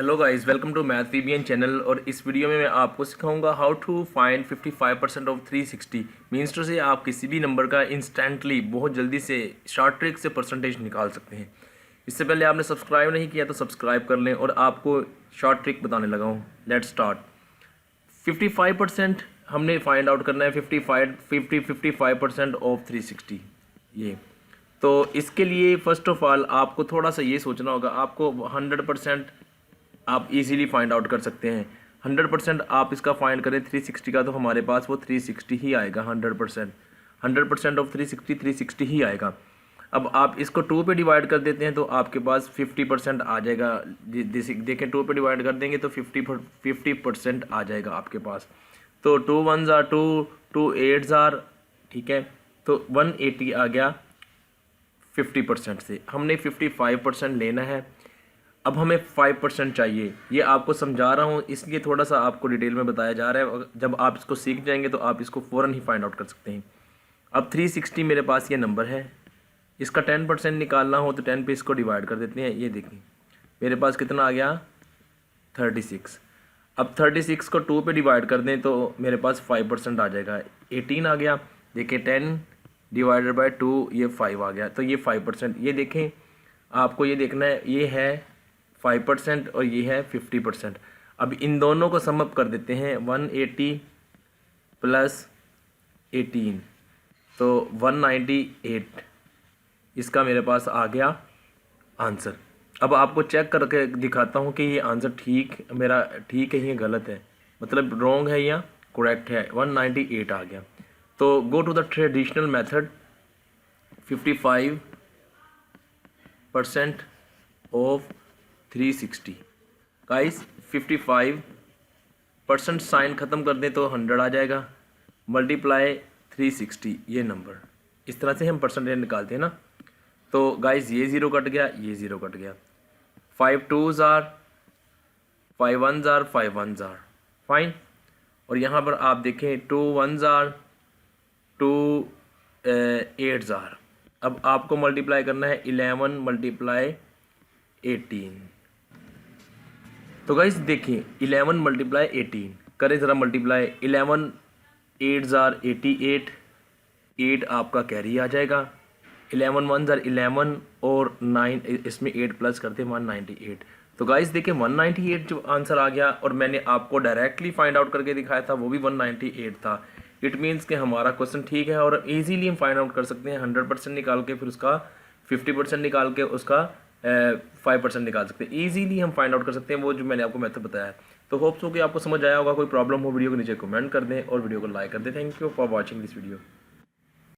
Hello guys, welcome to math VBN channel. और इस video में मैं आपको सिखाऊंगा how to find 55% of 360। Means to से आप किसी भी नंबर का इंस्टेंटली बहुत जल्दी से शॉर्ट ट्रिक से परसेंटेज निकाल सकते हैं। इससे पहले आपने सब्सक्राइब नहीं किया तो सब्सक्राइब कर लें और आपको शॉर्ट ट्रिक बताने लगा हूँ। Let's start. 55% हमने फाइंड आउट करना है। 55% ऑफ 360 ये। तो इसके लिए फ़र्स्ट ऑफ ऑल आपको थोड़ा सा ये सोचना होगा। आपको 100% आप इजीली फाइंड आउट कर सकते हैं। 100% आप इसका फाइंड करें 360 का, तो हमारे पास वो 360 ही आएगा। 100% ऑफ 360 ही आएगा। अब आप इसको 2 पे डिवाइड कर देते हैं तो आपके पास 50% आ जाएगा। देखें 2 पे डिवाइड कर देंगे तो 50% आ जाएगा आपके पास। तो 2 1s आर 2, 2 8s आर, ठीक है। तो 180 आ गया 50% से। हमने 55% लेना है। अब हमें 5% चाहिए। ये आपको समझा रहा हूँ इसलिए थोड़ा सा आपको डिटेल में बताया जा रहा है। जब आप इसको सीख जाएंगे तो आप इसको फ़ौरन ही फाइंड आउट कर सकते हैं। अब 360 मेरे पास ये नंबर है। इसका 10% निकालना हो तो 10 पे इसको डिवाइड कर देते हैं। ये देखें मेरे पास कितना आ गया 36। अब 36 को 2 पे डिवाइड कर दें तो मेरे पास 5% आ जाएगा। 18 आ गया। देखिए 10 डिवाइडेड बाय 2, ये 5 आ गया। तो ये 5%। ये देखें आपको ये देखना है, ये है 5% और ये है 50%। अब इन दोनों को सम अप कर देते हैं। 180 प्लस 18 तो 198 इसका मेरे पास आ गया आंसर। अब आपको चेक करके दिखाता हूँ कि ये आंसर मेरा ठीक है या गलत है, मतलब रॉन्ग है या करेक्ट है। 198 आ गया। तो go to the traditional method. 55% of 360 guys. 55% sign ख़त्म कर दें तो 100 आ जाएगा। मल्टीप्लाई 360 ये नंबर। इस तरह से हम परसेंटेज निकालते हैं ना। तो गाइस ये ज़ीरो कट गया, ये ज़ीरो कट गया। 5 2s are, 5 1s are, 5 1s are, fine. और यहाँ पर आप देखें 2 1s आर, 2 8s आर। अब आपको मल्टीप्लाई करना है 11 मल्टीप्लाई 18। तो गाइस देखिए 11 मल्टीप्लाई 18 करें ज़रा मल्टीप्लाई। 11 8s आर 88, 8 आपका कैरी आ जाएगा। 11 1s आर 11 और 9 इसमें 8 प्लस करते हैं 198। तो गाइस देखिए 198 जो आंसर आ गया और मैंने आपको डायरेक्टली फाइंड आउट करके दिखाया था वो भी 198 था। इट मीन्स कि हमारा क्वेश्चन ठीक है और इजीली हम फाइंड आउट कर सकते हैं। 100% निकाल के फिर उसका 50% निकाल के उसका 5% निकाल सकते हैं। ईजीली हम फाइंड आउट कर सकते हैं वो जो मैंने आपको मेथड बताया है। तो होप्स हो कि आपको समझ आया होगा। कोई प्रॉब्लम हो वीडियो को नीचे कमेंट कर दें और वीडियो को लाइक कर दें। Thank you for watching this video.